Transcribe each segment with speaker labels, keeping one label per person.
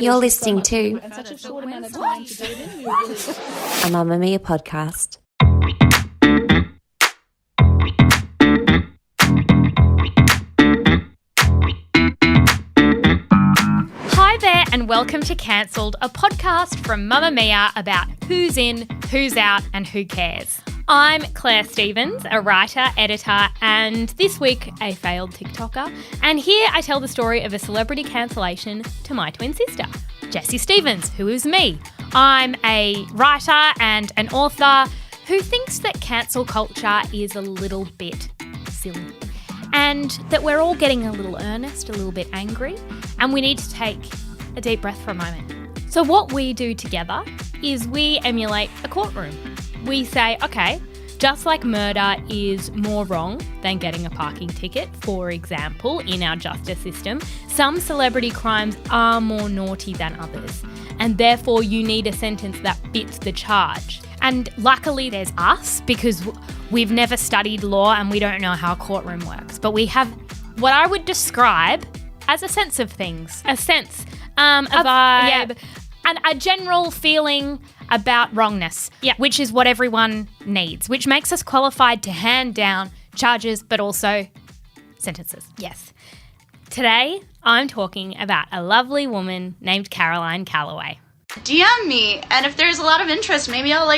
Speaker 1: You're listening to
Speaker 2: and such a short amount of time to do it in.
Speaker 1: a Mamamia podcast.
Speaker 3: Hi there and welcome to Cancelled, a podcast from Mamamia about who's in, who's out and who cares. I'm Clare Stephens, a writer, editor and this week a failed TikToker. And here I tell the story of a celebrity cancellation to my twin sister, Jessie Stephens, who is me. I'm a writer and an author who thinks that cancel culture is a little bit silly and that we're all getting a little earnest, a little bit angry, and we need to take a deep breath for a moment. So what we do together is we emulate a courtroom. We say, okay, just like murder is more wrong than getting a parking ticket, for example, in our justice system, some celebrity crimes are more naughty than others, and therefore you need a sentence that fits the charge. And luckily there's us, because we've never studied law and we don't know how a courtroom works, but we have what I would describe as a sense of things, a sense, a vibe, and a general feeling about wrongness, which is what everyone needs, which makes us qualified to hand down charges but also sentences. Yes. Today, I'm talking about a lovely woman named Calloway.
Speaker 4: DM me, and if there's a lot of interest, maybe I'll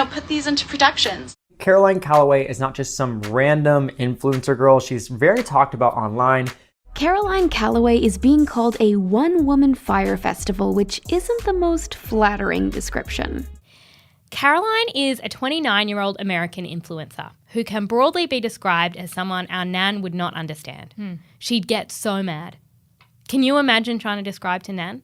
Speaker 4: put these into productions.
Speaker 5: Calloway is not just some random influencer girl. She's very talked about online.
Speaker 6: Calloway is being called a one-woman fire festival, which isn't the most flattering description.
Speaker 3: Caroline is a 29-year-old American influencer who can broadly be described as someone our Nan would not understand. She'd get so mad. Can you imagine trying to describe to Nan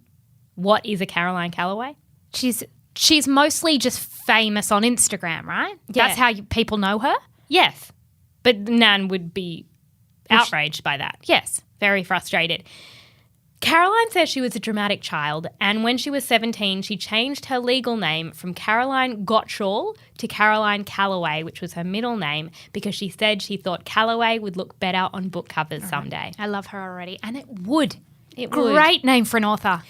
Speaker 3: what is a Calloway? She's mostly just famous on Instagram, right? Yeah. That's how people know her? Yes. But Nan would be outraged by that. Yes. Very frustrated. Caroline says she was a dramatic child, and when she was 17, she changed her legal name from Caroline Gottschall to Caroline Calloway, which was her middle name, because she said she thought Calloway would look better on book covers someday. I love her already. And it would. Great name for an author.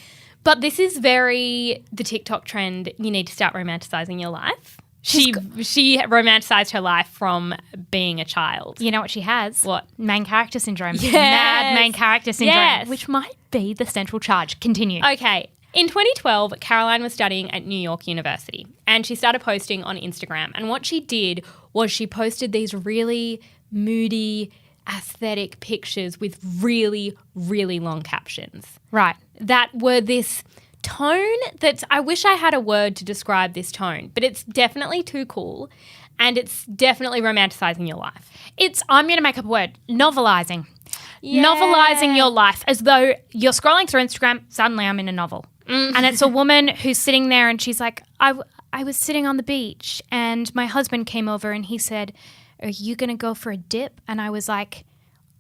Speaker 3: But this is the TikTok trend, you need to start romanticising your life. She romanticised her life from being a child. You know what she has? What? Main character syndrome. Yes. Mad main character syndrome. Yes. Which might be the central charge. Continue. Okay. In 2012, Caroline was studying at New York University and she started posting on Instagram. And what she did was she posted these really moody, aesthetic pictures with really, really long captions. Right. That were this tone that I wish I had a word to describe this tone, but it's definitely too cool and it's definitely romanticising your life. I'm going to make up a word, novelising. Yeah. Novelising your life as though you're scrolling through Instagram, suddenly I'm in a novel. Mm-hmm. And it's a woman who's sitting there and she's like, I was sitting on the beach and my husband came over and he said, are you going to go for a dip? And I was like,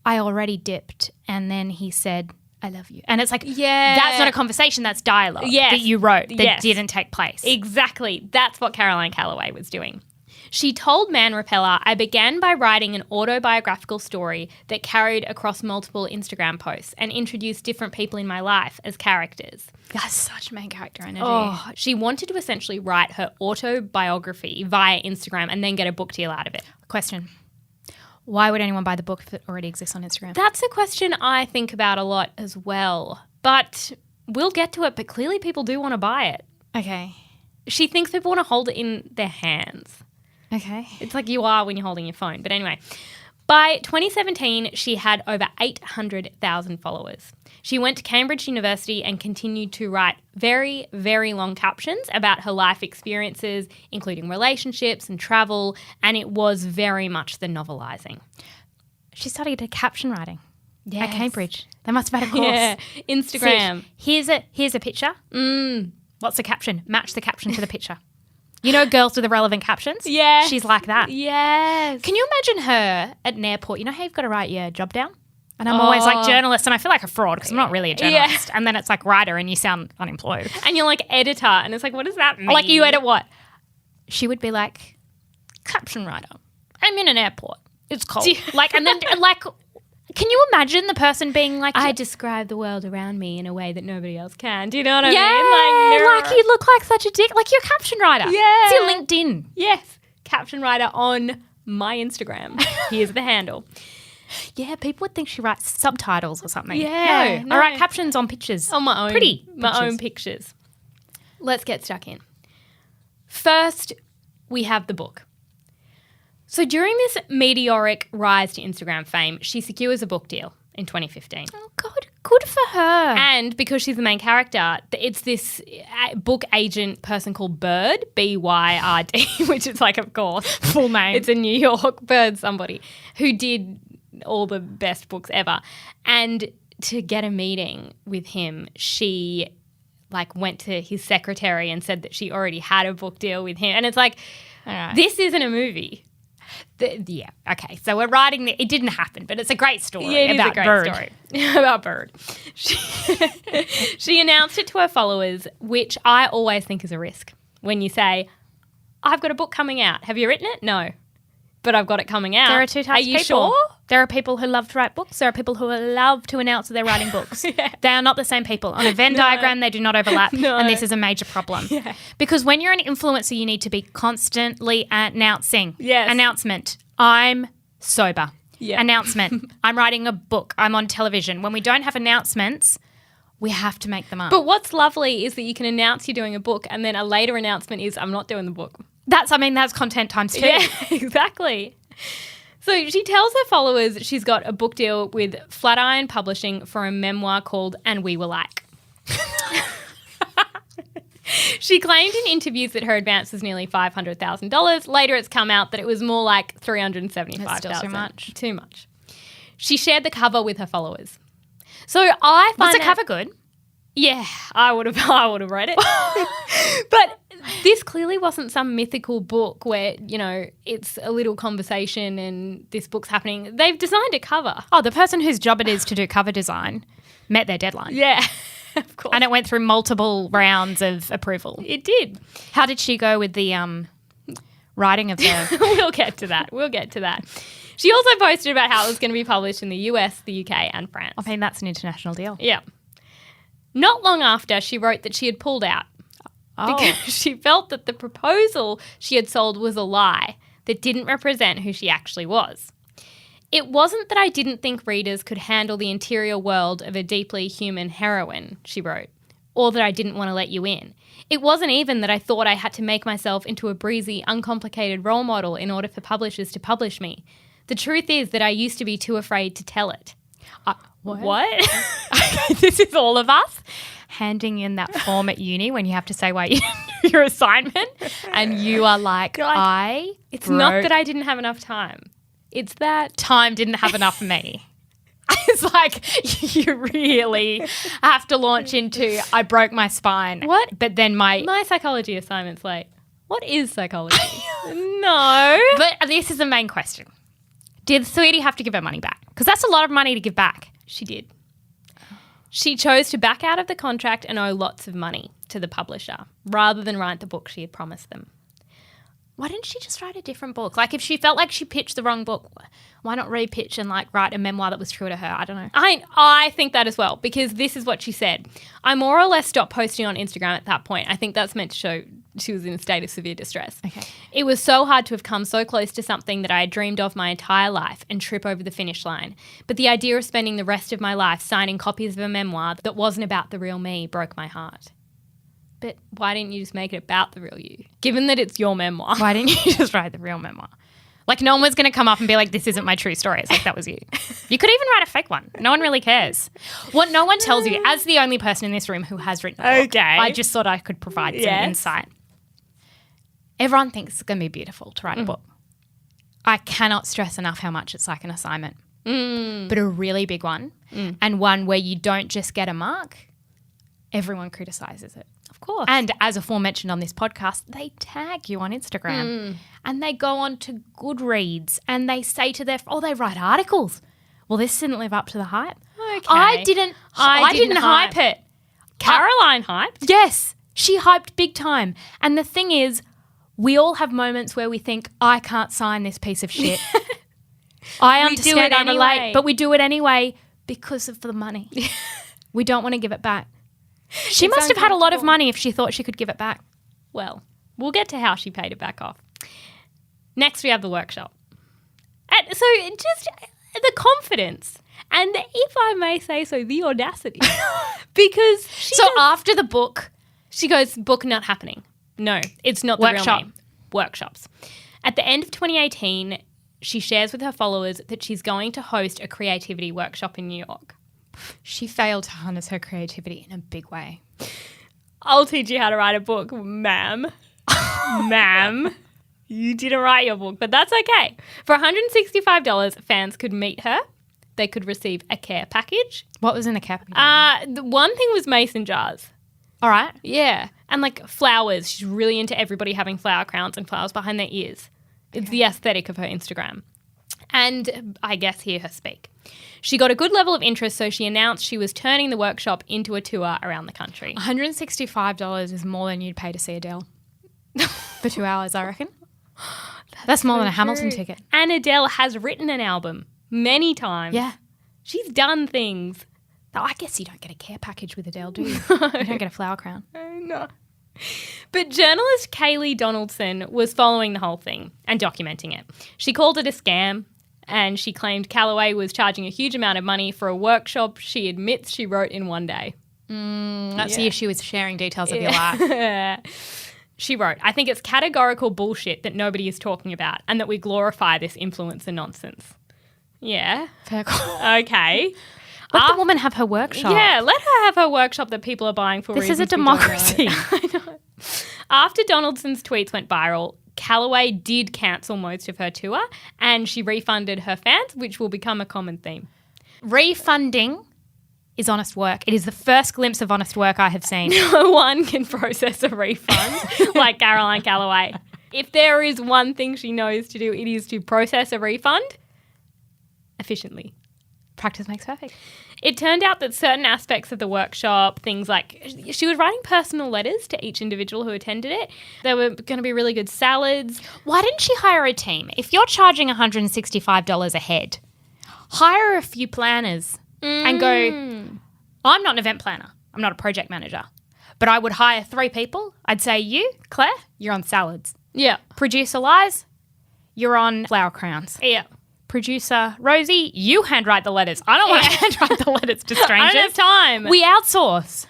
Speaker 3: I already dipped. And then he said, I love you. And it's like, that's not a conversation, that's dialogue that you wrote that didn't take place. Exactly. That's what Caroline Calloway was doing. She told Man Repeller, I began by writing an autobiographical story that carried across multiple Instagram posts and introduced different people in my life as characters. That's such main character energy. Oh, she wanted to essentially write her autobiography via Instagram and then get a book deal out of it. Question. Why would anyone buy the book if it already exists on Instagram? That's a question I think about a lot as well. But we'll get to it, but clearly people do want to buy it. Okay. She thinks people want to hold it in their hands. Okay. It's like you are when you're holding your phone. But anyway, by 2017, she had over 800,000 followers. She went to Cambridge University and continued to write very, very long captions about her life experiences, including relationships and travel, and it was very much the novelising. She studied caption writing at Cambridge. They must have had a course. Yeah, Instagram. See, here's a picture. What's the caption? Match the caption to the picture. You know girls with the relevant captions? Yeah. She's like that. Yes. Can you imagine her at an airport? You know how you've got to write your job down? And I'm always like journalist and I feel like a fraud because I'm not really a journalist. Yeah. And then it's like writer and you sound unemployed. And you're like editor and it's like, what does that mean? Like you edit what? She would be like, caption writer. I'm in an airport. It's cold. And then
Speaker 7: Can you imagine the person being like,
Speaker 3: I describe the world around me in a way that nobody else can. Do you know what I mean?
Speaker 7: like you look like such a dick. Like you're a caption writer.
Speaker 3: Yeah.
Speaker 7: It's your LinkedIn.
Speaker 3: Yes. Caption writer on my Instagram. Here's the handle.
Speaker 7: Yeah, people would think she writes subtitles or something.
Speaker 3: Yeah,
Speaker 7: No. I write captions on pictures.
Speaker 3: On my own.
Speaker 7: Pretty
Speaker 3: My
Speaker 7: pictures.
Speaker 3: own pictures. Let's get stuck in. First, we have the book. So during this meteoric rise to Instagram fame, she secures a book deal in 2015.
Speaker 7: Oh, God, good for her.
Speaker 3: And because she's the main character, it's this book agent person called Bird, B-Y-R-D, which is like, of course,
Speaker 7: Full name.
Speaker 3: it's a New York Bird somebody who did all the best books ever. And to get a meeting with him, she went to his secretary and said that she already had a book deal with him. And it's like, this isn't a movie.
Speaker 7: Yeah, okay. So we're writing it didn't happen, but it's a great story
Speaker 3: Yeah, it
Speaker 7: about
Speaker 3: is a great
Speaker 7: Bird.
Speaker 3: story about Bird. She announced it to her followers, which I always think is a risk. When you say, I've got a book coming out. Have you written it? No. But I've got it coming out.
Speaker 7: There are two types
Speaker 3: Are you
Speaker 7: of people.
Speaker 3: sure?
Speaker 7: There are people who love to write books. There are people who love to announce that they're writing books. They are not the same people. On a Venn diagram, they do not overlap. And this is a major problem. Because when you're an influencer, you need to be constantly announcing.
Speaker 3: Yes.
Speaker 7: Announcement. I'm sober.
Speaker 3: Yeah.
Speaker 7: Announcement. I'm writing a book. I'm on television. When we don't have announcements, we have to make them up.
Speaker 3: But what's lovely is that you can announce you're doing a book and then a later announcement is, I'm not doing the book.
Speaker 7: That's content times 2.
Speaker 3: Yeah, exactly. So she tells her followers she's got a book deal with Flatiron Publishing for a memoir called And We Were Like. She claimed in interviews that her advance was nearly $500,000. Later it's come out that it was more like $375,000.
Speaker 7: That's still too much.
Speaker 3: Too much. She shared the cover with her followers. So I find
Speaker 7: Was the cover good?
Speaker 3: Yeah, I would have read it. But this clearly wasn't some mythical book where, it's a little conversation and this book's happening. They've designed a cover.
Speaker 7: Oh, the person whose job it is to do cover design met their deadline.
Speaker 3: Yeah, of course.
Speaker 7: And it went through multiple rounds of approval.
Speaker 3: It did.
Speaker 7: How did she go with the writing of the...
Speaker 3: We'll get to that. She also posted about how it was going to be published in the US, the UK and France.
Speaker 7: I mean, that's an international deal.
Speaker 3: Yeah. Not long after, she wrote that she had pulled out because she felt that the proposal she had sold was a lie that didn't represent who she actually was. It wasn't that I didn't think readers could handle the interior world of a deeply human heroine, she wrote, or that I didn't want to let you in. It wasn't even that I thought I had to make myself into a breezy, uncomplicated role model in order for publishers to publish me. The truth is that I used to be too afraid to tell it. What?
Speaker 7: This is all of us handing in that form at uni when you have to say why your assignment and you are like,
Speaker 3: It's not that I didn't have enough time. It's that
Speaker 7: time didn't have enough for me. It's like you really have to launch into I broke my spine.
Speaker 3: What?
Speaker 7: But then
Speaker 3: my psychology assignment's like, what is psychology? No.
Speaker 7: But this is the main question. Did Sweetie have to give her money back? Because that's a lot of money to give back.
Speaker 3: She did. She chose to back out of the contract and owe lots of money to the publisher rather than write the book she had promised them.
Speaker 7: Why didn't she just write a different book? Like if she felt like she pitched the wrong book, why not repitch and write a memoir that was true to her? I don't know.
Speaker 3: I think that as well because this is what she said. I more or less stopped posting on Instagram at that point. I think that's meant to show she was in a state of severe distress.
Speaker 7: Okay.
Speaker 3: It was so hard to have come so close to something that I had dreamed of my entire life and trip over the finish line. But the idea of spending the rest of my life signing copies of a memoir that wasn't about the real me broke my heart. But why didn't you just make it about the real you? Given that it's your memoir.
Speaker 7: Why didn't you just write the real memoir? Like no one was going to come up and be like, this isn't my true story. It's like, that was you. You could even write a fake one. No one really cares. What no one tells you, as the only person in this room who has written a book, I just thought I could provide some insight. Everyone thinks it's going to be beautiful to write a book. I cannot stress enough how much it's like an assignment. But a really big one and one where you don't just get a mark, everyone criticizes it.
Speaker 3: Of course.
Speaker 7: And as aforementioned on this podcast, they tag you on Instagram and they go on to Goodreads and they say to they write articles. Well, this didn't live up to the hype.
Speaker 3: Okay.
Speaker 7: I didn't hype it.
Speaker 3: Caroline hyped?
Speaker 7: Yes, she hyped big time. And the thing is, we all have moments where we think, I can't sign this piece of shit. I
Speaker 3: We do
Speaker 7: understand,
Speaker 3: it
Speaker 7: I relate,
Speaker 3: anyway.
Speaker 7: but we do it anyway because of the money. We don't want to give it back. She
Speaker 3: It's
Speaker 7: must have had a lot of
Speaker 3: uncomfortable.
Speaker 7: money if she thought she could give it back.
Speaker 3: Well, we'll get to how she paid it back off. Next, we have the workshop. And so just the confidence and, if I may say so, the audacity. Because
Speaker 7: After the book,
Speaker 3: she goes, book not happening. No, it's not the
Speaker 7: Workshop.
Speaker 3: real name. Workshops. At the end of 2018, she shares with her followers that she's going to host a creativity workshop in New York.
Speaker 7: she failed to harness her creativity in a big way.
Speaker 3: I'll teach you how to write a book, ma'am. Ma'am. You didn't write your book, but that's okay. For $165, fans could meet her. They could receive a care package.
Speaker 7: What was in the cap?
Speaker 3: The one thing was mason jars.
Speaker 7: All right.
Speaker 3: Yeah. And like flowers. She's really into everybody having flower crowns and flowers behind their ears. It's the aesthetic of her Instagram. And I guess hear her speak. She got a good level of interest, so she announced she was turning the workshop into a tour around the country.
Speaker 7: $165 is more than you'd pay to see Adele for 2 hours, I reckon. That's more than a Hamilton ticket.
Speaker 3: And Adele has written an album many times.
Speaker 7: Yeah.
Speaker 3: She's done things.
Speaker 7: Oh, I guess you don't get a care package with Adele, do you? You don't get a flower crown.
Speaker 3: No. But journalist Kaylee Donaldson was following the whole thing and documenting it. She called it a scam, and she claimed Calloway was charging a huge amount of money for a workshop she admits she wrote in one day.
Speaker 7: That's the issue with sharing details of your life.
Speaker 3: She wrote, I think it's categorical bullshit that nobody is talking about and that we glorify this influencer nonsense. Yeah.
Speaker 7: Fair call.
Speaker 3: Okay.
Speaker 7: Let the woman have her workshop.
Speaker 3: Yeah, let her have her workshop that people are buying for
Speaker 7: This is
Speaker 3: reasons
Speaker 7: a
Speaker 3: we don't know.
Speaker 7: democracy.
Speaker 3: I know. After Donaldson's tweets went viral, Calloway did cancel most of her tour and she refunded her fans, which will become a common theme.
Speaker 7: Refunding is honest work. It is the first glimpse of honest work I have seen.
Speaker 3: No one can process a refund like Caroline Calloway. If there is one thing she knows to do, it is to process a refund efficiently.
Speaker 7: Practice makes perfect.
Speaker 3: It turned out that certain aspects of the workshop, things like she was writing personal letters to each individual who attended it. There were going to be really good salads.
Speaker 7: Why didn't she hire a team? If you're charging $165 a head, hire a few planners and go, I'm not an event planner. I'm not a project manager. But I would hire 3 people. I'd say you, Claire, you're on salads.
Speaker 3: Yeah.
Speaker 7: Producer Liz, you're on flower crowns.
Speaker 3: Yeah.
Speaker 7: Producer Rosie, you handwrite the letters. I don't want to handwrite the letters to strangers.
Speaker 3: I don't have time.
Speaker 7: We outsource.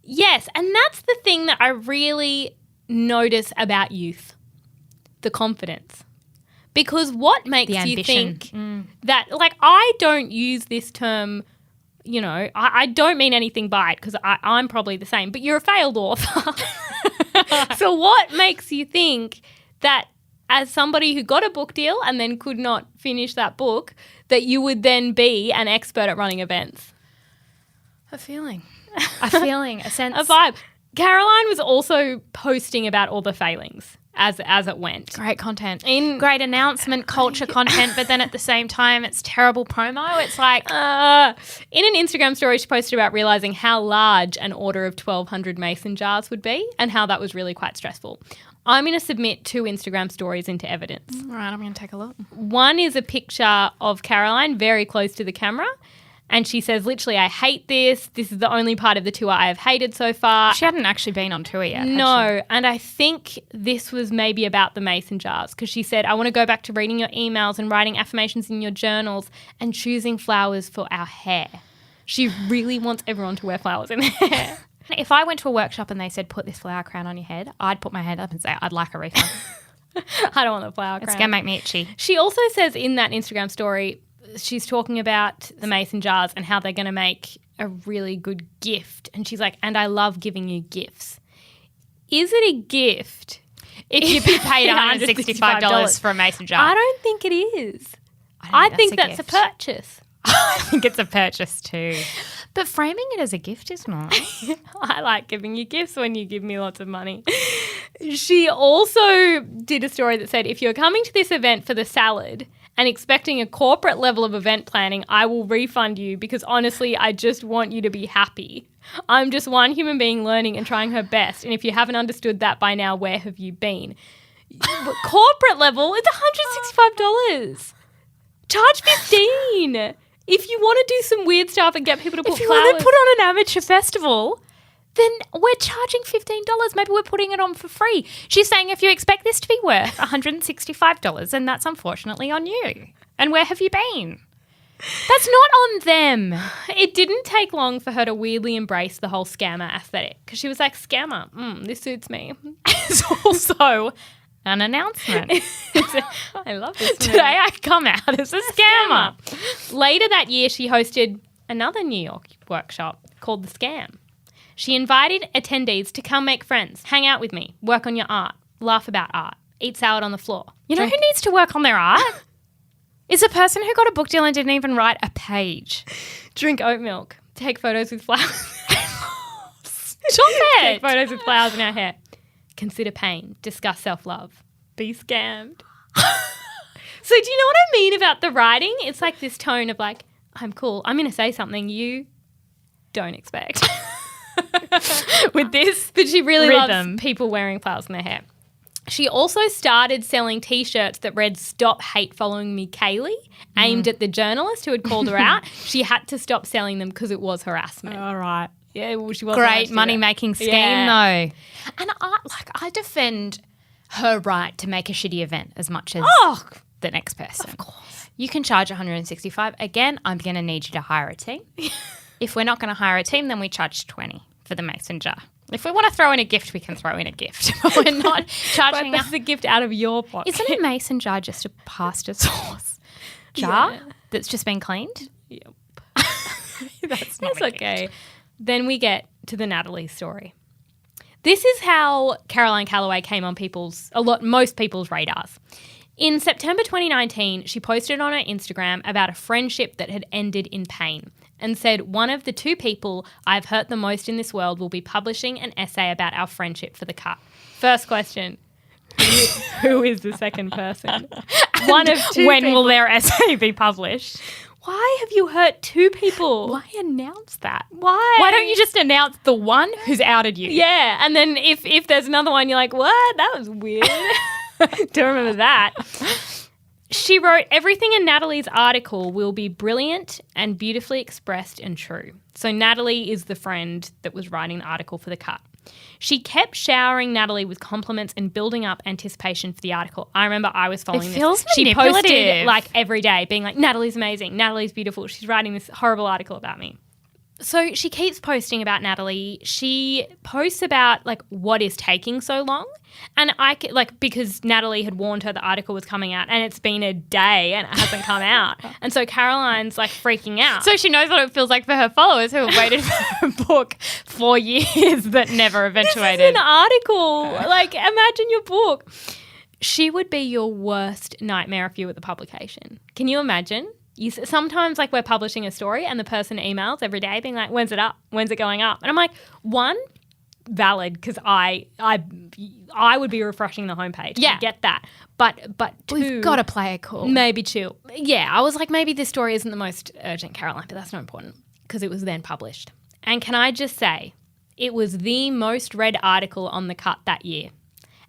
Speaker 3: Yes, and that's the thing that I really notice about youth, the confidence. Because what makes
Speaker 7: The
Speaker 3: you
Speaker 7: ambition.
Speaker 3: think that, like, I don't use this term, you know, I don't mean anything by it because I'm probably the same, but you're a failed author. So what makes you think that as somebody who got a book deal and then could not finish that book, that you would then be an expert at running events?
Speaker 7: A feeling. A feeling. A sense.
Speaker 3: A vibe. Caroline was also posting about all the failings as it went.
Speaker 7: Great content.
Speaker 3: In-
Speaker 7: Great announcement, culture content, but then at the same time, it's terrible promo. It's like,
Speaker 3: In an Instagram story, she posted about realising how large an order of 1,200 mason jars would be and how that was really quite stressful. I'm going to submit 2 Instagram stories into evidence.
Speaker 7: all right, I'm going to take a look.
Speaker 3: One is a picture of Caroline very close to the camera. And she says, literally, I hate this. This is the only part of the tour I have hated so far.
Speaker 7: She hadn't actually been on tour yet. had she?
Speaker 3: No, and I think this was maybe about the mason jars because she said, I want to go back to reading your emails and writing affirmations in your journals and choosing flowers for our hair. She really wants everyone to wear flowers in their hair.
Speaker 7: If I went to a workshop and they said, put this flower crown on your head, I'd put my hand up and say, I'd like a refund.
Speaker 3: I don't want the flower crown.
Speaker 7: It's going to make me itchy.
Speaker 3: She also says in that Instagram story, she's talking about the mason jars and how they're going to make a really good gift. And she's like, and I love giving you gifts. Is it a gift
Speaker 7: If you paid $165 for a mason jar.
Speaker 3: I don't think it is. I think that's a
Speaker 7: gift.
Speaker 3: purchase.
Speaker 7: I think it's a purchase too. But framing it as a gift is not.
Speaker 3: I like giving you gifts when you give me lots of money. She also did a story that said, if you're coming to this event for the salad and expecting a corporate level of event planning, I will refund you because honestly, I just want you to be happy. I'm just one human being learning and trying her best. And if you haven't understood that by now, where have you been? But corporate level, it's $165. Charge $15. If you want to do some weird stuff and get people to put
Speaker 7: If you
Speaker 3: flowers.
Speaker 7: want to put on an amateur festival, then we're charging $15. Maybe we're putting it on for free. She's saying if you expect this to be worth $165, then that's unfortunately on you. And where have you been? That's not on them.
Speaker 3: It didn't take long for her to weirdly embrace the whole scammer aesthetic because she was like, scammer, this suits me.
Speaker 7: It's also an announcement.
Speaker 3: I love this.
Speaker 7: Today I come out as a scammer.
Speaker 3: Later that year, she hosted another New York workshop called The Scam. She invited attendees to come make friends, hang out with me, work on your art, laugh about art, eat salad on the floor.
Speaker 7: You know who needs to work on their art? Is a person who got a book deal and didn't even write a page.
Speaker 3: Drink oat milk, take photos with flowers.
Speaker 7: Stop
Speaker 3: Take
Speaker 7: it.
Speaker 3: photos with flowers in our hair. Consider pain, discuss self-love, be scammed. So do you know what I mean about the writing? It's like this tone of like, I'm cool. I'm going to say something you don't expect. With this, but she really
Speaker 7: rhythm.
Speaker 3: loves people wearing flowers in their hair. She also started selling T-shirts that read "Stop Hate Following Me, Kaylee," aimed at the journalist who had called her out. She had to stop selling them because it was harassment.
Speaker 7: All right.
Speaker 3: Yeah, well, she wasn't allowed
Speaker 7: Great
Speaker 3: to do
Speaker 7: money
Speaker 3: that.
Speaker 7: making scheme though. And I defend her right to make a shitty event as much as the next person. Of course. You can charge $165. Again, I'm going to need you to hire a team. If we're not going to hire a team, then we charge $20 for the mason jar. If we want to throw in a gift, we can throw in a gift. But we're not charging.
Speaker 3: That's the gift out of your pocket.
Speaker 7: Isn't a mason jar just a pasta sauce jar that's just been cleaned?
Speaker 3: Yep.
Speaker 7: That's not
Speaker 3: That's
Speaker 7: a gift.
Speaker 3: okay. Then we get to the Natalie story. This is how Caroline Calloway came on most people's radars. In September 2019, she posted on her Instagram about a friendship that had ended in pain and said, one of the two people I've hurt the most in this world will be publishing an essay about our friendship for the cut. First question, who is the second person? One of two
Speaker 7: When
Speaker 3: people.
Speaker 7: will their essay be published?
Speaker 3: Why have you hurt two people?
Speaker 7: Why announce that?
Speaker 3: Why?
Speaker 7: Why don't you just announce the one who's outed you?
Speaker 3: Yeah, and then if there's another one, you're like, what? That was weird. Don't remember that. She wrote, everything in Natalie's article will be brilliant and beautifully expressed and true. So Natalie is the friend that was writing the article for the cut. She kept showering Natalie with compliments and building up anticipation for the article. I remember I was following
Speaker 7: It feels
Speaker 3: this. She
Speaker 7: manipulative.
Speaker 3: posted like every day being like, Natalie's amazing. Natalie's beautiful. She's writing this horrible article about me. So she keeps posting about Natalie. She posts about like what is taking so long. And because Natalie had warned her the article was coming out and it's been a day and it hasn't come out. And so Caroline's like freaking out.
Speaker 7: So she knows what it feels like for her followers who have waited for her book for years that never eventuated.
Speaker 3: This is an article. Like, imagine your book. She would be your worst nightmare if you were the publication. Can you imagine? Sometimes like we're publishing a story and the person emails every day being like, when's it up? When's it going up? And I'm like, one, valid, because I would be refreshing the homepage.
Speaker 7: Yeah.
Speaker 3: I get that. But two,
Speaker 7: We've got to play it cool.
Speaker 3: maybe chill. Yeah, I was like, maybe this story isn't the most urgent, Caroline, but that's not important because it was then published. And can I just say, it was the most read article on the cut that year.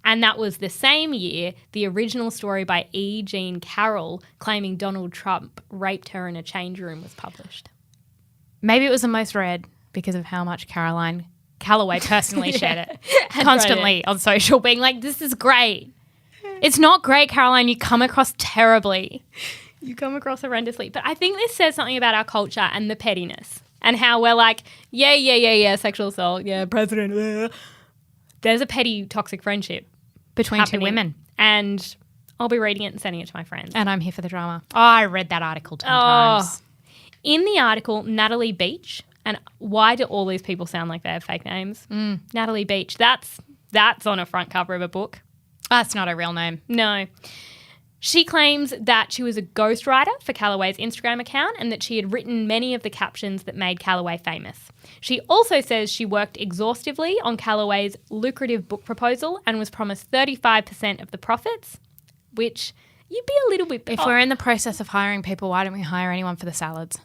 Speaker 3: And that was the same year the original story by E. Jean Carroll claiming Donald Trump raped her in a change room was published.
Speaker 7: Maybe it was the most read because of how much Caroline Calloway personally shared it constantly on social, being like, this is great. It's not great, Caroline. You come across terribly.
Speaker 3: You come across horrendously. But I think this says something about our culture and the pettiness and how we're like, yeah, sexual assault, yeah, president. There's a petty, toxic friendship
Speaker 7: Between
Speaker 3: happening.
Speaker 7: two women.
Speaker 3: And I'll be reading it and sending it to my friends.
Speaker 7: And I'm here for the drama. Oh, I read that article 10 times.
Speaker 3: In the article, Natalie Beach, and why do all these people sound like they have fake names? Natalie Beach, that's on a front cover of a book.
Speaker 7: That's not a real name.
Speaker 3: No. She claims that she was a ghostwriter for Calloway's Instagram account and that she had written many of the captions that made Calloway famous. She also says she worked exhaustively on Calloway's lucrative book proposal and was promised 35% of the profits, which you'd be a little bit...
Speaker 7: If we're in the process of hiring people, why don't we hire anyone for the salads?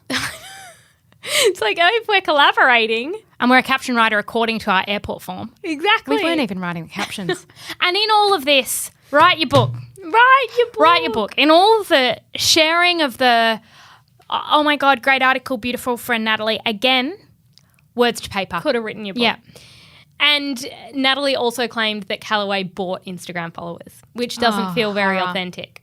Speaker 3: It's like, oh, if we're collaborating...
Speaker 7: And we're a caption writer according to our airport form.
Speaker 3: Exactly.
Speaker 7: We weren't even writing the captions. And in all of this, write your book. Write your book. In all the sharing of the, oh my God, great article, beautiful friend Natalie. Again, words to paper.
Speaker 3: Could have written your book.
Speaker 7: Yeah.
Speaker 3: And Natalie also claimed that Calloway bought Instagram followers, which doesn't feel very authentic.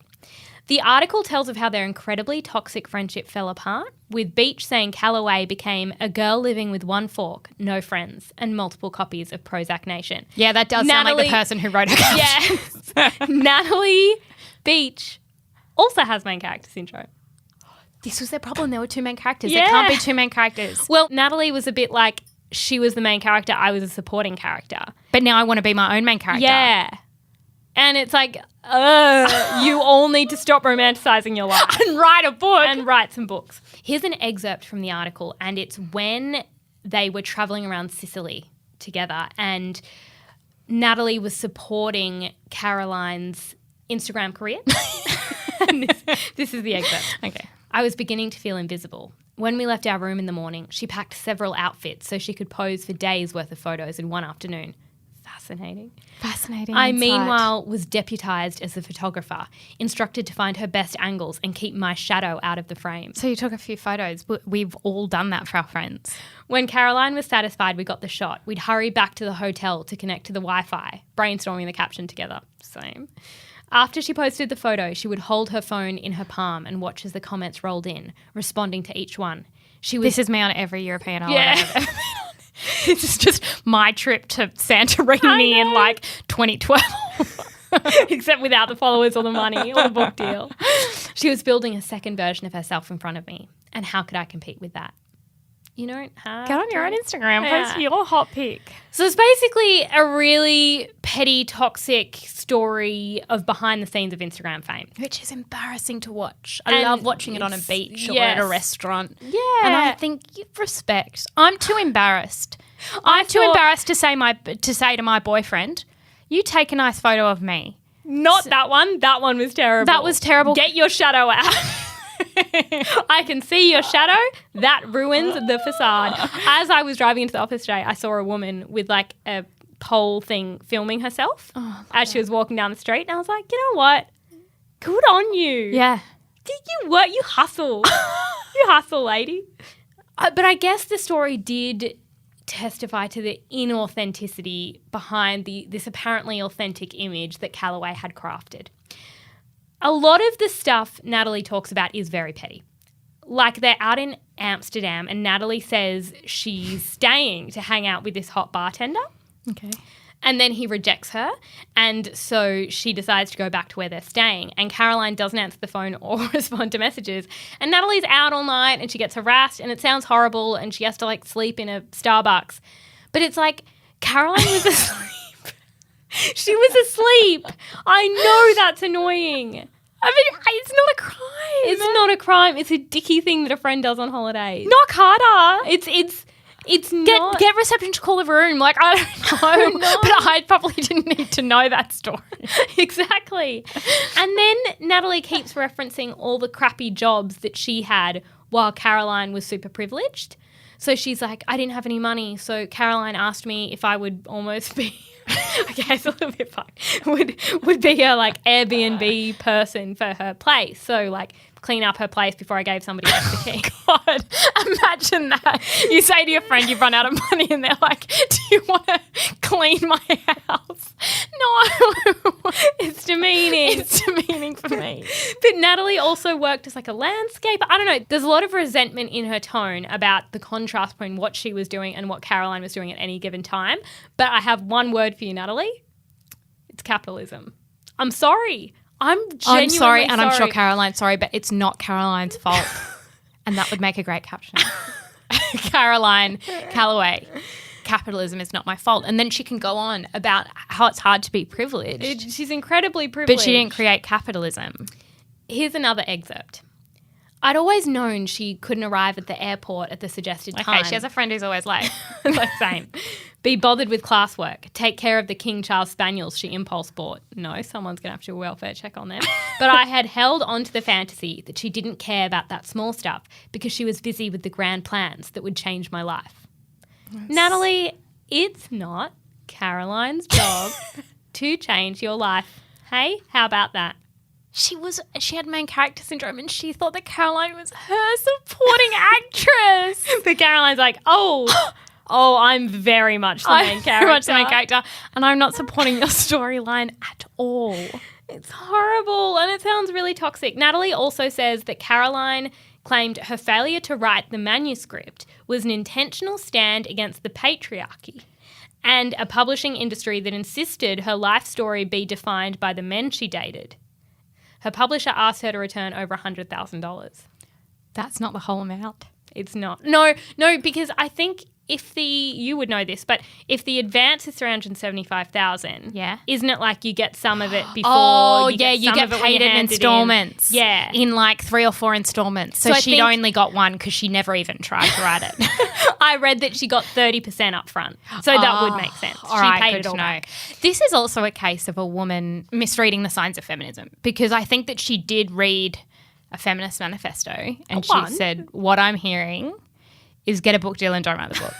Speaker 3: The article tells of how their incredibly toxic friendship fell apart, with Beach saying Calloway became a girl living with one fork, no friends, and multiple copies of Prozac Nation.
Speaker 7: Yeah, that does sound like the person who wrote her caption.
Speaker 3: Yes. Natalie Beach also has main character syndrome.
Speaker 7: This was their problem. There were two main characters.
Speaker 3: Yeah.
Speaker 7: There can't be two main characters.
Speaker 3: Well, Natalie was a bit like she was the main character, I was a supporting character.
Speaker 7: But now I want to be my own main character.
Speaker 3: Yeah. And it's like, you all need to stop romanticizing your life.
Speaker 7: And write a book.
Speaker 3: And write some books. Here's an excerpt from the article, and it's when they were traveling around Sicily together, and Natalie was supporting Caroline's Instagram career. And this is the excerpt.
Speaker 7: Okay.
Speaker 3: I was beginning to feel invisible. When we left our room in the morning, she packed several outfits so she could pose for days' worth of photos in one afternoon. Fascinating. I, meanwhile, was deputised as the photographer, instructed to find her best angles and keep my shadow out of the frame.
Speaker 7: So you took a few photos, but we've all done that for our friends.
Speaker 3: When Caroline was satisfied we got the shot, we'd hurry back to the hotel to connect to the Wi-Fi, brainstorming the caption together. Same. After she posted the photo, she would hold her phone in her palm and watch as the comments rolled in, responding to each one.
Speaker 7: This is me on every European holiday
Speaker 3: Yeah.
Speaker 7: I've ever been on. This is just my trip to Santorini in like 2012.
Speaker 3: Except without the followers or the money or the book deal. She was building a second version of herself in front of me. And how could I compete with that? You don't have
Speaker 7: Get on your own Instagram.
Speaker 3: Yeah.
Speaker 7: Post your hot pic.
Speaker 3: So it's basically a really petty, toxic story of behind the scenes of Instagram fame.
Speaker 7: Which is embarrassing to watch. I
Speaker 3: And
Speaker 7: love watching it on a
Speaker 3: it's-
Speaker 7: beach or
Speaker 3: yes.
Speaker 7: at a restaurant.
Speaker 3: Yeah.
Speaker 7: And I think, respect. I'm too embarrassed. I'm too embarrassed to say to my boyfriend, you take a nice photo of me.
Speaker 3: Not that one. That one was terrible.
Speaker 7: That was terrible.
Speaker 3: Get your shadow out. I can see your shadow. That ruins the facade. As I was driving into the office today, I saw a woman with like a pole thing filming herself as she was walking down the street. And I was like, you know what? Good on you.
Speaker 7: Yeah.
Speaker 3: Did you work? You hustle. You hustle, lady. But I guess the story did testify to the inauthenticity behind this apparently authentic image that Calloway had crafted. A lot of the stuff Natalie talks about is very petty. Like they're out in Amsterdam and Natalie says she's staying to hang out with this hot bartender.
Speaker 7: Okay.
Speaker 3: And then he rejects her. And so she decides to go back to where they're staying. And Caroline doesn't answer the phone or respond to messages. And Natalie's out all night and she gets harassed and it sounds horrible and she has to like sleep in a Starbucks. But it's like Caroline was asleep. She was asleep. I know that's annoying.
Speaker 7: I mean, it's not a crime.
Speaker 3: It's not a crime. It's a dicky thing that a friend does on holidays.
Speaker 7: Knock harder.
Speaker 3: It's not.
Speaker 7: Get reception to call the room. Like, I don't know. But I probably didn't need to know that story.
Speaker 3: Exactly. And then Natalie keeps referencing all the crappy jobs that she had while Caroline was super privileged. So she's like, I didn't have any money. So Caroline asked me if I would almost be, okay, it's a little bit fucked, would be a like Airbnb person for her place. So like clean up her place before I gave somebody else the key.
Speaker 7: God, imagine that. You say to your friend you've run out of money and they're like, do you want to clean my house? No.
Speaker 3: It's demeaning.
Speaker 7: It's demeaning for me.
Speaker 3: But Natalie also worked as like a landscaper. I don't know. There's a lot of resentment in her tone about the contrast between what she was doing and what Caroline was doing at any given time. But I have one word for you, Natalie. It's capitalism. I'm sorry. I'm genuinely
Speaker 7: sorry, and I'm sure
Speaker 3: sorry.
Speaker 7: Caroline's sorry, but it's not Caroline's fault. And that would make a great caption. Caroline Calloway. Capitalism is not my fault. And then she can go on about how it's hard to be privileged.
Speaker 3: She's incredibly privileged.
Speaker 7: But she didn't create capitalism.
Speaker 3: Here's another excerpt. I'd always known she couldn't arrive at the airport at the suggested time.
Speaker 7: Okay, she has a friend who's always late.
Speaker 3: Like, same. Be bothered with classwork. Take care of the King Charles Spaniels she impulse bought. No, someone's going to have to do a welfare check on them. But I had held on to the fantasy that she didn't care about that small stuff because she was busy with the grand plans that would change my life. Natalie, it's not Caroline's job to change your life. Hey, how about that?
Speaker 7: She had main character syndrome and she thought that Caroline was her supporting actress.
Speaker 3: But Caroline's like, oh, I'm very much the main character.
Speaker 7: Very much the main character. And I'm not supporting your storyline at all.
Speaker 3: It's horrible and it sounds really toxic. Natalie also says that Caroline claimed her failure to write the manuscript was an intentional stand against the patriarchy and a publishing industry that insisted her life story be defined by the men she dated. Her publisher asked her to return over $100,000.
Speaker 7: That's not the whole amount.
Speaker 3: It's not. No, because I think you would know this, but if the advance is $375,000, isn't it like you get some of it before?
Speaker 7: You get paid in installments.
Speaker 3: Yeah,
Speaker 7: in like 3 or 4 installments. So she'd only got one because she never even tried to write it.
Speaker 3: I read that she got 30% up front, so that would make sense.
Speaker 7: All
Speaker 3: she
Speaker 7: right,
Speaker 3: paid
Speaker 7: good
Speaker 3: it all
Speaker 7: to know.
Speaker 3: back.
Speaker 7: This is also a case of a woman misreading the signs of feminism, because I think that she did read a feminist manifesto and she said, what I'm hearing is get a book deal and don't write the book.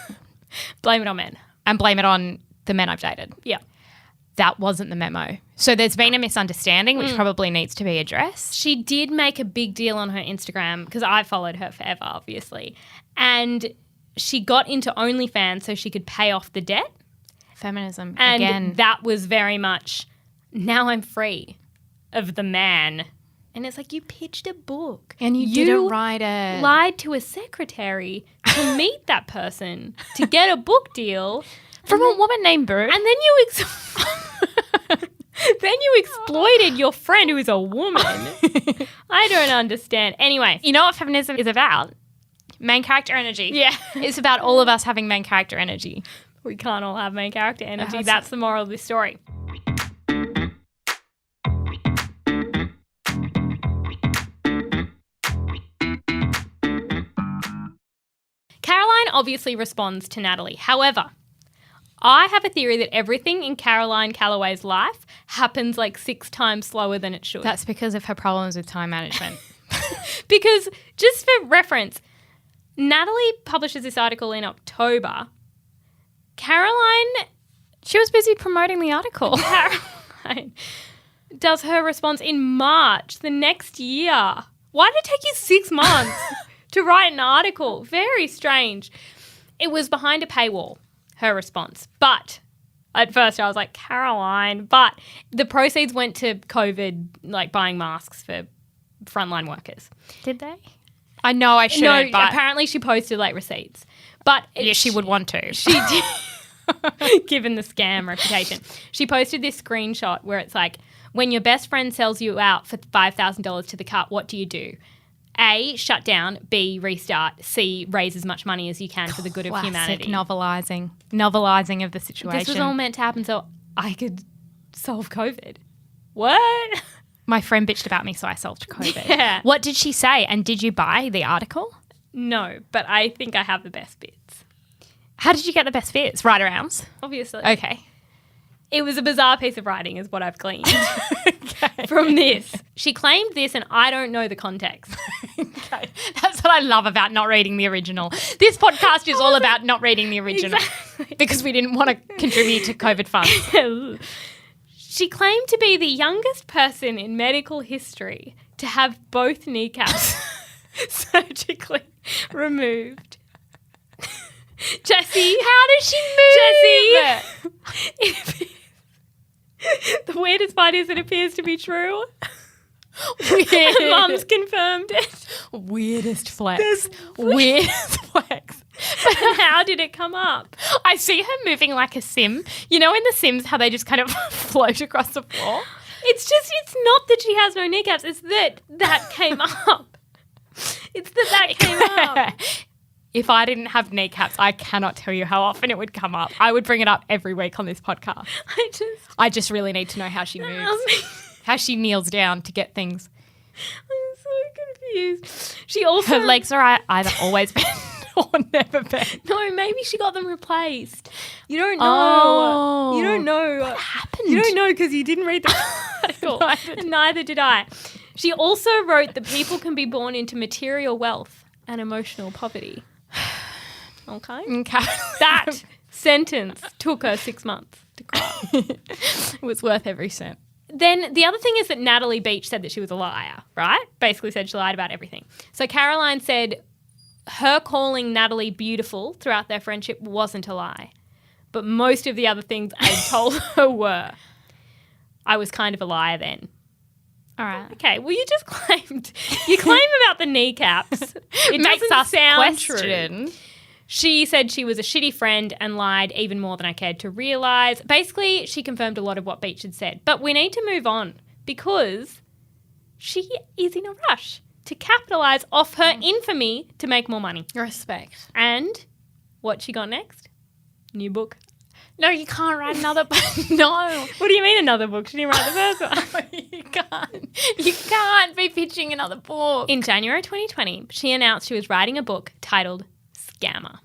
Speaker 3: Blame it on men.
Speaker 7: And blame it on the men I've dated.
Speaker 3: Yeah.
Speaker 7: That wasn't the memo. So there's been a misunderstanding which probably needs to be addressed.
Speaker 3: She did make a big deal on her Instagram because I followed her forever, obviously. And she got into OnlyFans so she could pay off the debt.
Speaker 7: Feminism,
Speaker 3: and
Speaker 7: again.
Speaker 3: That was very much, now I'm free of the man. And it's like, you pitched a book.
Speaker 7: And you didn't write it.
Speaker 3: Lied to a secretary to meet that person, to get a book deal.
Speaker 7: From a woman named Boo.
Speaker 3: And then you exploited your friend who is a woman. I don't understand. Anyway.
Speaker 7: You know what feminism is about? Main character energy.
Speaker 3: Yeah.
Speaker 7: It's about all of us having main character energy.
Speaker 3: We can't all have main character energy. That's the moral of this story. Caroline obviously responds to Natalie. However, I have a theory that everything in Caroline Calloway's life happens like 6 times slower than it should.
Speaker 7: That's because of her problems with time management.
Speaker 3: Because, just for reference, Natalie publishes this article in October. Caroline...
Speaker 7: She was busy promoting the article.
Speaker 3: Caroline does her response in March the next year. Why did it take you 6 months to write an article? Very strange. It was behind a paywall, her response. But at first I was like, Caroline. But the proceeds went to COVID, like buying masks for frontline workers.
Speaker 7: Did they? I know I shouldn't, but
Speaker 3: apparently she posted like receipts. But
Speaker 7: she would want to.
Speaker 3: She did. Given the scam reputation. She posted this screenshot where it's like, when your best friend sells you out for $5,000 to the cut, what do you do? A, shut down. B, restart. C, raise as much money as you can for the good of humanity.
Speaker 7: Novelising of the situation.
Speaker 3: This was all meant to happen so I could solve COVID. What?
Speaker 7: My friend bitched about me, so I solved COVID.
Speaker 3: Yeah.
Speaker 7: What did she say? And did you buy the article?
Speaker 3: No, but I think I have the best bits.
Speaker 7: How did you get the best bits? Write-arounds?
Speaker 3: Obviously.
Speaker 7: Okay.
Speaker 3: It was a bizarre piece of writing is what I've gleaned from this. She claimed this and I don't know the context.
Speaker 7: Okay. That's what I love about not reading the original. This podcast is all about not reading the original because we didn't want to contribute to COVID funds.
Speaker 3: She claimed to be the youngest person in medical history to have both kneecaps surgically removed. Jessie.
Speaker 7: How does she move?
Speaker 3: Jessie. The weirdest part is it appears to be true.
Speaker 7: Weird.
Speaker 3: Mum's confirmed it.
Speaker 7: Weirdest flex. Weirdest flex.
Speaker 3: But how did it come up?
Speaker 7: I see her moving like a sim. You know in The Sims how they just kind of float across the floor?
Speaker 3: It's not that she has no kneecaps. It's that came up. It's that came up.
Speaker 7: If I didn't have kneecaps, I cannot tell you how often it would come up. I would bring it up every week on this podcast. I just really need to know how she moves, how she kneels down to get things.
Speaker 3: I'm so confused. She also...
Speaker 7: Her legs are either always bent or never bent.
Speaker 3: No, maybe she got them replaced. You don't know.
Speaker 7: Oh.
Speaker 3: You don't know.
Speaker 7: What happened?
Speaker 3: You don't know because you didn't read the article. Neither did I. She also wrote that people can be born into material wealth and emotional poverty. Okay. That sentence took her 6 months to craft.
Speaker 7: It was worth every cent.
Speaker 3: Then the other thing is that Natalie Beach said that she was a liar, right? Basically said she lied about everything. So Caroline said her calling Natalie beautiful throughout their friendship wasn't a lie. But most of the other things I told her were. I was kind of a liar then.
Speaker 7: All right.
Speaker 3: Okay, well, you just claimed. You claim about the kneecaps. It
Speaker 7: Makes
Speaker 3: doesn't
Speaker 7: us
Speaker 3: sound true.
Speaker 7: question.
Speaker 3: She said she was a shitty friend and lied even more than I cared to realise. Basically, she confirmed a lot of what Beach had said. But we need to move on because she is in a rush to capitalise off her infamy to make more money.
Speaker 7: Respect.
Speaker 3: And what she got next? New book.
Speaker 7: No, you can't write another book. No.
Speaker 3: What do you mean another book? She didn't write the first one.
Speaker 7: You can't. You can't be pitching another book.
Speaker 3: In January 2020, she announced she was writing a book titled Scammer.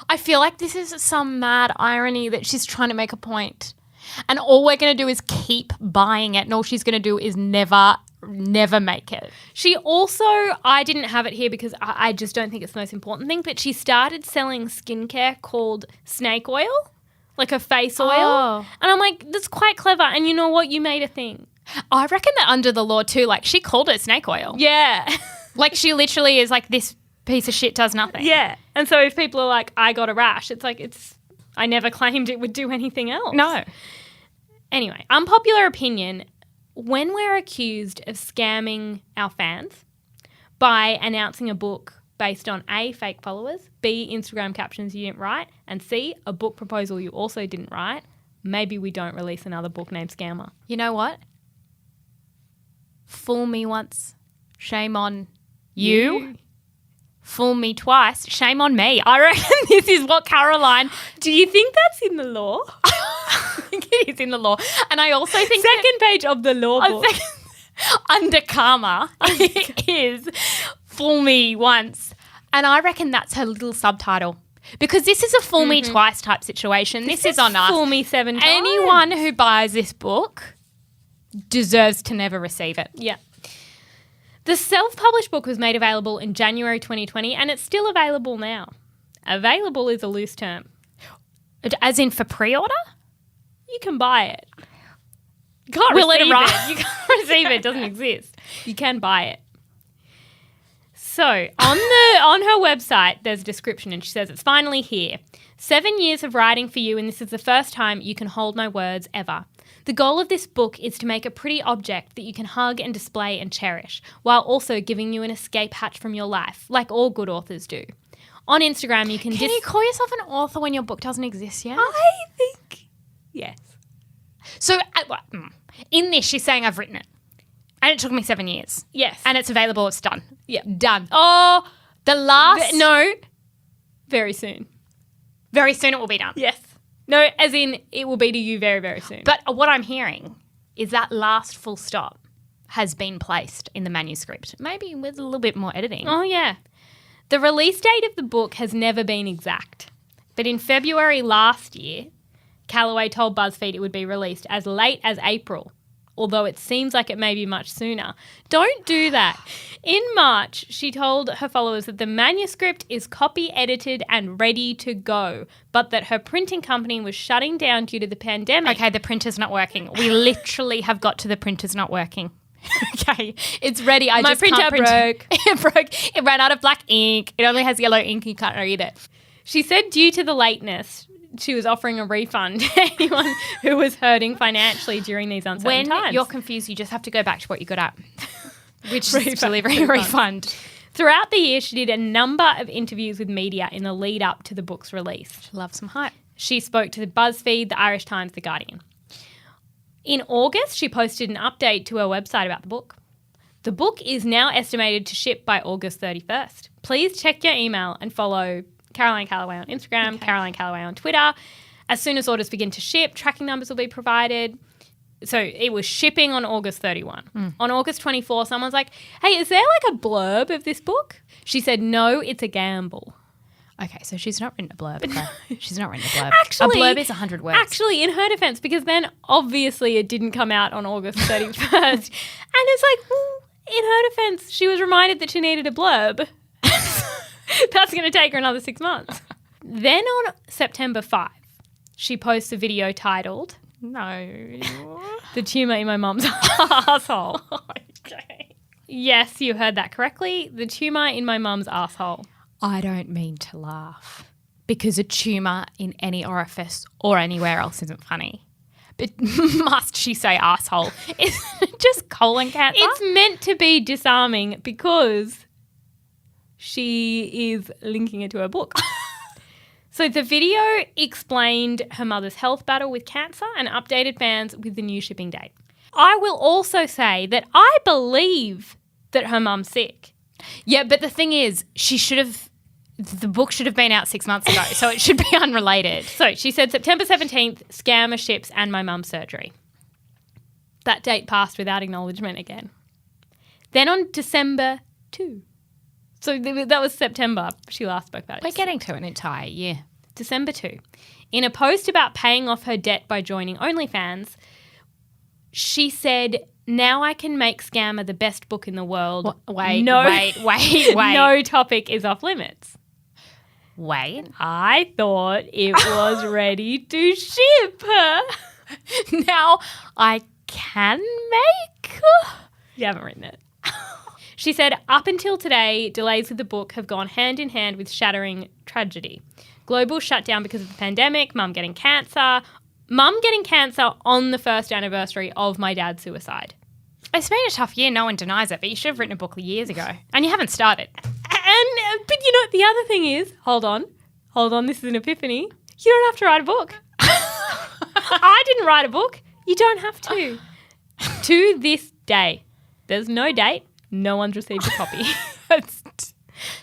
Speaker 7: I feel like this is some mad irony that she's trying to make a point. And all we're going to do is keep buying it. And all she's going to do is never make it.
Speaker 3: She also, I didn't have it here because I just don't think it's the most important thing, but she started selling skincare called snake oil, like a face oil.
Speaker 7: Oh.
Speaker 3: And I'm like, that's quite clever. And you know what? You made a thing.
Speaker 7: I reckon that under the law too, like she called it snake oil.
Speaker 3: Yeah.
Speaker 7: Like she literally is like, this piece of shit does nothing.
Speaker 3: Yeah. And so if people are like, I got a rash, it's like, I never claimed it would do anything else.
Speaker 7: No.
Speaker 3: Anyway, unpopular opinion, when we're accused of scamming our fans by announcing a book based on A, fake followers, B, Instagram captions you didn't write, and C, a book proposal you also didn't write, maybe we don't release another book named Scammer.
Speaker 7: You know what? Fool me once, shame on you. Fool me twice, shame on me. I reckon this is what Caroline...
Speaker 3: Do you think that's in the law?
Speaker 7: I think it is in the law. And I also think...
Speaker 3: Second page of the law book.
Speaker 7: Under karma is fool me once. And I reckon that's her little subtitle. Because this is a fool me twice type situation. This is on us.
Speaker 3: Fool me 7 times.
Speaker 7: Anyone who buys this book deserves to never receive it.
Speaker 3: Yeah. The self-published book was made available in January 2020 and it's still available now. Available is a loose term.
Speaker 7: As in for pre-order?
Speaker 3: You can buy it. You can't
Speaker 7: Will it
Speaker 3: receive
Speaker 7: arrive?
Speaker 3: it. You can't receive it. It doesn't exist. You can buy it. So on her website, there's a description and she says, it's finally here. 7 years of writing for you and this is the first time you can hold my words ever. The goal of this book is to make a pretty object that you can hug and display and cherish, while also giving you an escape hatch from your life, like all good authors do. On Instagram, you can
Speaker 7: Can you call yourself an author when your book doesn't exist yet?
Speaker 3: I think yes.
Speaker 7: So in this, she's saying I've written it. And it took me 7 years.
Speaker 3: Yes.
Speaker 7: And it's available. It's done.
Speaker 3: Yeah.
Speaker 7: Done.
Speaker 3: Oh,
Speaker 7: The last...
Speaker 3: no. Very soon.
Speaker 7: Very soon it will be done.
Speaker 3: Yes. No, as in it will be to you very, very soon.
Speaker 7: But what I'm hearing is that last full stop has been placed in the manuscript, maybe with a little bit more editing.
Speaker 3: Oh, yeah. The release date of the book has never been exact. But in February last year, Calloway told BuzzFeed it would be released as late as April, although it seems like it may be much sooner. Don't do that. In March, she told her followers that the manuscript is copy edited and ready to go, but that her printing company was shutting down due to the pandemic.
Speaker 7: Okay, the printer's not working. We literally have got to the printer's not working. Okay, it's ready.
Speaker 3: My
Speaker 7: just can't
Speaker 3: printer
Speaker 7: print
Speaker 3: broke.
Speaker 7: It broke. It ran out of black ink. It only has yellow ink. You can't read it.
Speaker 3: She said due to the lateness, she was offering a refund to anyone who was hurting financially during these uncertain times.
Speaker 7: When you're confused, you just have to go back to what you're good at, which is delivering a refund.
Speaker 3: Throughout the year, she did a number of interviews with media in the lead up to the book's release.
Speaker 7: Love some hype.
Speaker 3: She spoke to the BuzzFeed, the Irish Times, The Guardian. In August, she posted an update to her website about the book. The book is now estimated to ship by August 31st. Please check your email and follow Caroline Calloway on Instagram, Caroline Calloway on Twitter. As soon as orders begin to ship, tracking numbers will be provided. So it was shipping on August 31. On August 24, someone's like, hey, is there like a blurb of this book? She said, no, it's a gamble.
Speaker 7: Okay, so she's not written a blurb. She's not written a blurb.
Speaker 3: Actually,
Speaker 7: a blurb is 100 words.
Speaker 3: Actually, in her defense, because then obviously it didn't come out on August 31st. And it's like, well, in her defense, she was reminded that she needed a blurb. That's going to take her another 6 months. Then on September 5, she posts a video titled
Speaker 7: No.
Speaker 3: The tumour in my mum's asshole.
Speaker 7: Okay.
Speaker 3: Yes, you heard that correctly. The tumour in my mum's asshole.
Speaker 7: I don't mean to laugh because a tumour in any orifice or anywhere else isn't funny. But must she say asshole? Isn't it just colon cancer?
Speaker 3: It's meant to be disarming because she is linking it to her book. So the video explained her mother's health battle with cancer and updated fans with the new shipping date. I will also say that I believe that her mum's sick.
Speaker 7: Yeah, but the thing is, the book should have been out 6 months ago, so it should be unrelated.
Speaker 3: So she said September 17th, scammer ships and my mum's surgery. That date passed without acknowledgement again. Then on December 2. So that was September she last spoke about it.
Speaker 7: We're getting to an entire year.
Speaker 3: December 2. In a post about paying off her debt by joining OnlyFans, she said, now I can make Scammer the best book in the world.
Speaker 7: Wait.
Speaker 3: No topic is off limits.
Speaker 7: Wait.
Speaker 3: I thought it was ready to ship her.
Speaker 7: Now I can make...
Speaker 3: You haven't written it. She said, up until today, delays with the book have gone hand in hand with shattering tragedy. Global shutdown because of the pandemic, mum getting cancer on the first anniversary of my dad's suicide.
Speaker 7: It's been a tough year. No one denies it, but you should have written a book years ago. And you haven't started.
Speaker 3: But you know, the other thing is, hold on, this is an epiphany. You don't have to write a book. I didn't write a book. You don't have to. To this day, there's no date. No one's received a copy.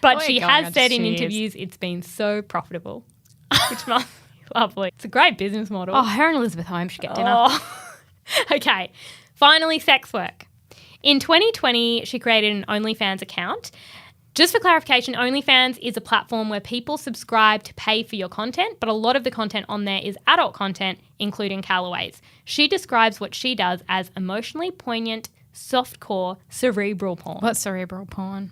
Speaker 3: But she has said in interviews it's been so profitable, which must be lovely. It's a great business model.
Speaker 7: Oh, her and Elizabeth Holmes should get dinner.
Speaker 3: Oh. Okay, finally, sex work. In 2020, she created an OnlyFans account. Just for clarification, OnlyFans is a platform where people subscribe to pay for your content, but a lot of the content on there is adult content, including Callaway's. She describes what she does as emotionally poignant, softcore, cerebral porn.
Speaker 7: What's cerebral porn?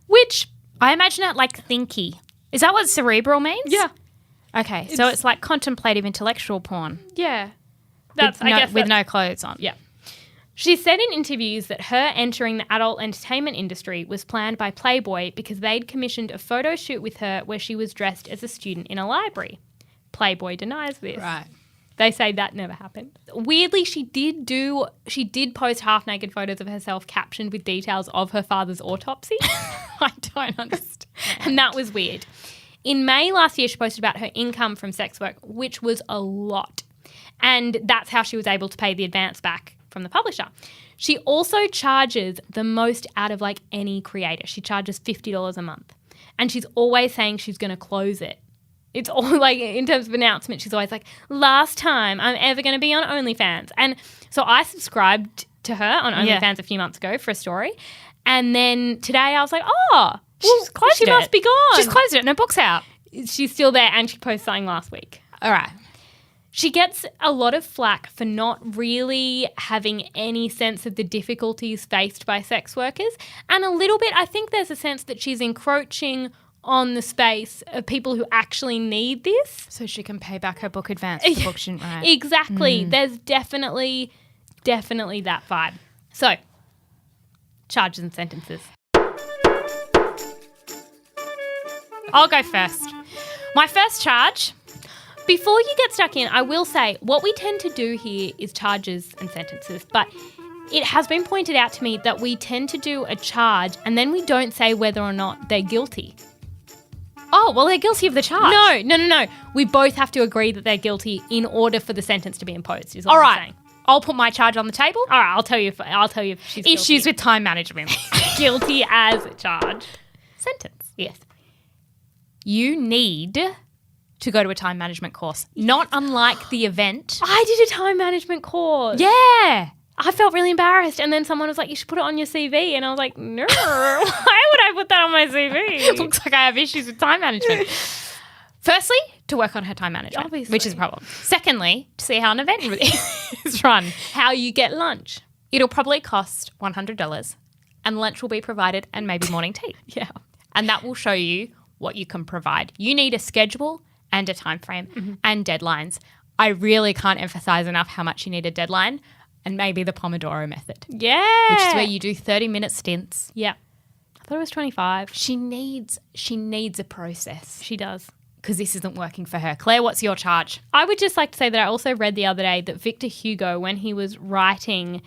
Speaker 3: Which,
Speaker 7: I imagine it like thinky. Is that what cerebral means?
Speaker 3: yeah.
Speaker 7: Okay, so it's like contemplative intellectual porn.
Speaker 3: Yeah.
Speaker 7: With no clothes on.
Speaker 3: Yeah. She said in interviews that her entering the adult entertainment industry was planned by Playboy because they'd commissioned a photo shoot with her where she was dressed as a student in a library. Playboy denies this.
Speaker 7: Right.
Speaker 3: They say that never happened. Weirdly, she did post half-naked photos of herself captioned with details of her father's autopsy.
Speaker 7: I don't understand.
Speaker 3: And that was weird. In May last year, she posted about her income from sex work, which was a lot. And that's how she was able to pay the advance back from the publisher. She also charges the most out of like any creator. She charges $50 a month. And she's always saying she's going to close it. It's all like, in terms of announcement, she's always like, last time I'm ever going to be on OnlyFans. And so I subscribed to her on OnlyFans a few months ago for a story. And then today I was like, she must be gone.
Speaker 7: She's closed it and her book's out.
Speaker 3: She's still there and she posted something last week.
Speaker 7: All right.
Speaker 3: She gets a lot of flack for not really having any sense of the difficulties faced by sex workers. And a little bit, I think there's a sense that she's encroaching on the space of people who actually need this.
Speaker 7: So she can pay back her book advance for the book she didn't write.
Speaker 3: Exactly. There's definitely that vibe. So, charges and sentences.
Speaker 7: I'll go first. My first charge...
Speaker 3: Before you get stuck in, I will say what we tend to do here is charges and sentences, but it has been pointed out to me that we tend to do a charge and then we don't say whether or not they're guilty.
Speaker 7: Oh, well, they're guilty of the charge.
Speaker 3: No. We both have to agree that they're guilty in order for the sentence to be imposed, is all
Speaker 7: All
Speaker 3: I'm
Speaker 7: right.
Speaker 3: saying.
Speaker 7: I'll put my charge on the table.
Speaker 3: All right, I'll tell you if she's
Speaker 7: Issues
Speaker 3: guilty.
Speaker 7: with time management.
Speaker 3: Guilty as charged.
Speaker 7: Sentence.
Speaker 3: Yes.
Speaker 7: You need to go to a time management course, not unlike the event.
Speaker 3: I did a time management course.
Speaker 7: Yeah.
Speaker 3: I felt really embarrassed, and then someone was like, you should put it on your CV, and I was like, no, why would I put that on my CV?
Speaker 7: Looks like I have issues with time management. Firstly, to work on her time management,
Speaker 3: Obviously.
Speaker 7: which is a problem. Secondly, to see how an event is run.
Speaker 3: How you get lunch.
Speaker 7: It'll probably cost $100 and lunch will be provided and maybe morning tea.
Speaker 3: Yeah.
Speaker 7: And that will show you what you can provide. You need a schedule and a time frame and deadlines. I really can't emphasize enough how much you need a deadline, and maybe the Pomodoro method.
Speaker 3: Yeah.
Speaker 7: Which is where you do 30-minute stints.
Speaker 3: Yeah. I thought it was 25.
Speaker 7: She needs a process
Speaker 3: She does.
Speaker 7: because this isn't working for her. Claire, what's your charge?
Speaker 3: I would just like to say that I also read the other day that Victor Hugo, when he was writing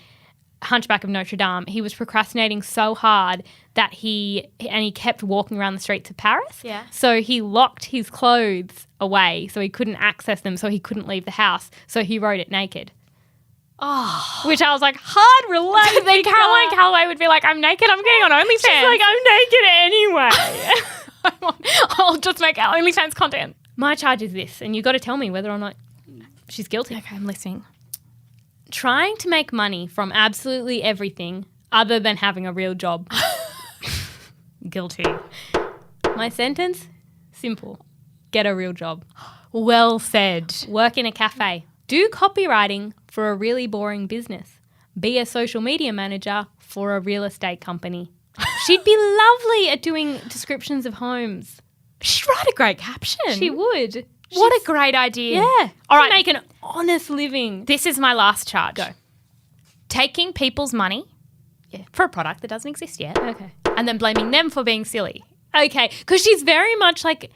Speaker 3: Hunchback of Notre Dame, he was procrastinating so hard that he kept walking around the streets of Paris.
Speaker 7: Yeah.
Speaker 3: So he locked his clothes away so he couldn't access them, so he couldn't leave the house. So he wrote it naked.
Speaker 7: Oh.
Speaker 3: Which I was like, hard relate.
Speaker 7: Then Caroline Calloway would be like, I'm naked, I'm getting on OnlyFans.
Speaker 3: She's like, I'm naked anyway.
Speaker 7: I'll just make OnlyFans content.
Speaker 3: My charge is this, and you've got to tell me whether or not she's guilty.
Speaker 7: Okay, I'm listening.
Speaker 3: Trying to make money from absolutely everything other than having a real job.
Speaker 7: Guilty.
Speaker 3: My sentence? Simple. Get a real job.
Speaker 7: Well said.
Speaker 3: Work in a cafe. Do copywriting for a really boring business. Be a social media manager for a real estate company. She'd be lovely at doing descriptions of homes.
Speaker 7: She'd write a great caption.
Speaker 3: She would.
Speaker 7: What a great idea.
Speaker 3: Yeah.
Speaker 7: All right.
Speaker 3: Make an honest living.
Speaker 7: This is my last charge.
Speaker 3: Go.
Speaker 7: Taking people's money for a product that doesn't exist yet.
Speaker 3: Okay.
Speaker 7: And then blaming them for being silly.
Speaker 3: Okay. Because she's very much like,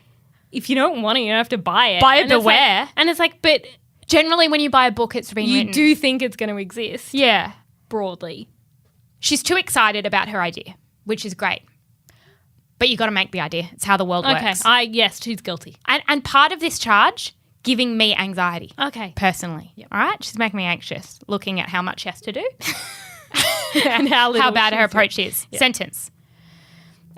Speaker 3: if you don't want it, you don't have to buy it.
Speaker 7: Buyer
Speaker 3: And it's like-
Speaker 7: beware.
Speaker 3: and it's like, but
Speaker 7: Generally, when you buy a book, it's been
Speaker 3: you
Speaker 7: written.
Speaker 3: do think it's going to exist.
Speaker 7: Yeah.
Speaker 3: Broadly.
Speaker 7: She's too excited about her idea, which is great. But you got to make the idea. It's how the world works.
Speaker 3: Yes, she's guilty.
Speaker 7: And part of this charge, giving me anxiety.
Speaker 3: Okay.
Speaker 7: Personally. Yep. All right? She's making me anxious looking at how much she has to do
Speaker 3: And how
Speaker 7: bad her
Speaker 3: she's-
Speaker 7: approach is. Yep. Sentence.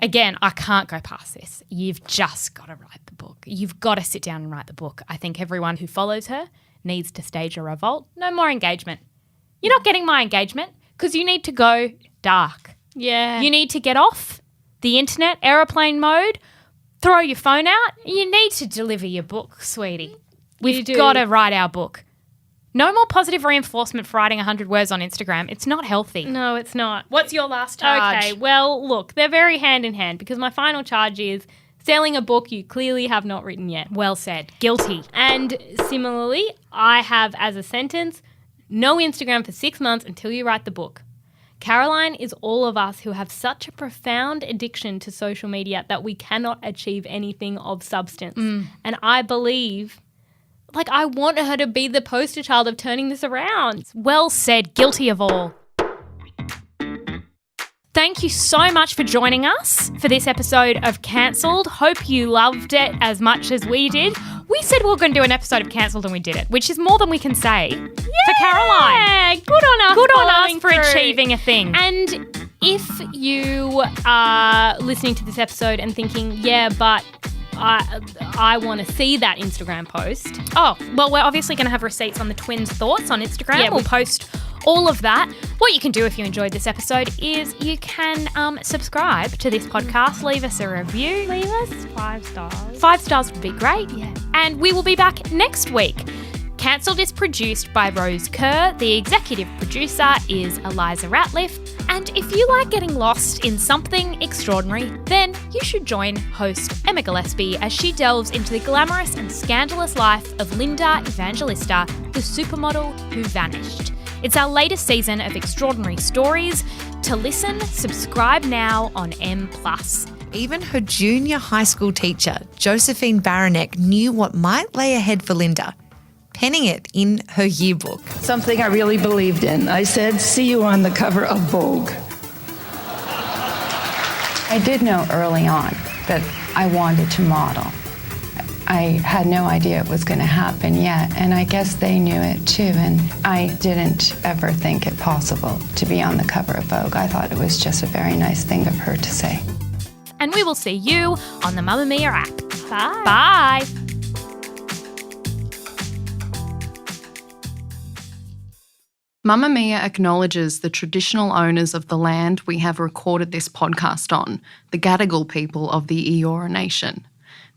Speaker 7: Again, I can't go past this. You've just got to write the book. You've got to sit down and write the book. I think everyone who follows her needs to stage a revolt. No more engagement. You're not getting my engagement because you need to go dark.
Speaker 3: Yeah.
Speaker 7: You need to get off the internet, aeroplane mode, throw your phone out. You need to deliver your book, sweetie. We've
Speaker 3: do.
Speaker 7: got to write our book. No more positive reinforcement for writing 100 words on Instagram. It's not healthy.
Speaker 3: No, it's not.
Speaker 7: What's your last charge?
Speaker 3: Okay, well, look, they're very hand in hand because my final charge is selling a book you clearly have not written yet.
Speaker 7: Well said. Guilty.
Speaker 3: And similarly, I have as a sentence, no Instagram for 6 months until you write the book. Caroline is all of us who have such a profound addiction to social media that we cannot achieve anything of substance. And I believe, I want her to be the poster child of turning this around.
Speaker 7: Well said. Guilty of all. Thank you so much for joining us for this episode of Cancelled. Hope you loved it as much as we did. We said we were going to do an episode of Cancelled and we did it, which is more than we can say for Caroline.
Speaker 3: Yeah, good on us.
Speaker 7: Good on us
Speaker 3: following
Speaker 7: for
Speaker 3: through.
Speaker 7: achieving a thing.
Speaker 3: And if you are listening to this episode and thinking, yeah, but I want to see that Instagram post.
Speaker 7: Oh, well, we're obviously going to have receipts on the twins' thoughts on Instagram.
Speaker 3: Yeah,
Speaker 7: we'll post all of that. What you can do if you enjoyed this episode is you can subscribe to this podcast, leave us a review.
Speaker 3: Leave us 5 stars.
Speaker 7: 5 stars would be great. Yeah. And we will be back next week. Cancelled is produced by Rose Kerr. The executive producer is Elissa Ratliff. And if you like getting lost in something extraordinary, then you should join host Emma Gillespie as she delves into the glamorous and scandalous life of Linda Evangelista, the supermodel who vanished. It's our latest season of extraordinary stories. To listen, subscribe now on M+.
Speaker 8: Even her junior high school teacher, Josephine Baranek, knew what might lay ahead for Linda, penning it in her yearbook.
Speaker 9: Something I really believed in. I said, see you on the cover of Vogue.
Speaker 10: I did know early on that I wanted to model. I had no idea it was going to happen yet, and I guess they knew it too, and I didn't ever think it possible to be on the cover of Vogue. I thought it was just a very nice thing of her to say.
Speaker 7: And we will see you on the Mamamia app.
Speaker 3: Bye.
Speaker 7: Bye.
Speaker 11: Mamamia acknowledges the traditional owners of the land we have recorded this podcast on, the Gadigal people of the Eora Nation.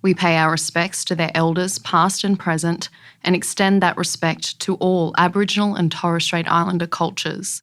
Speaker 11: We pay our respects to their elders, past and present, and extend that respect to all Aboriginal and Torres Strait Islander cultures.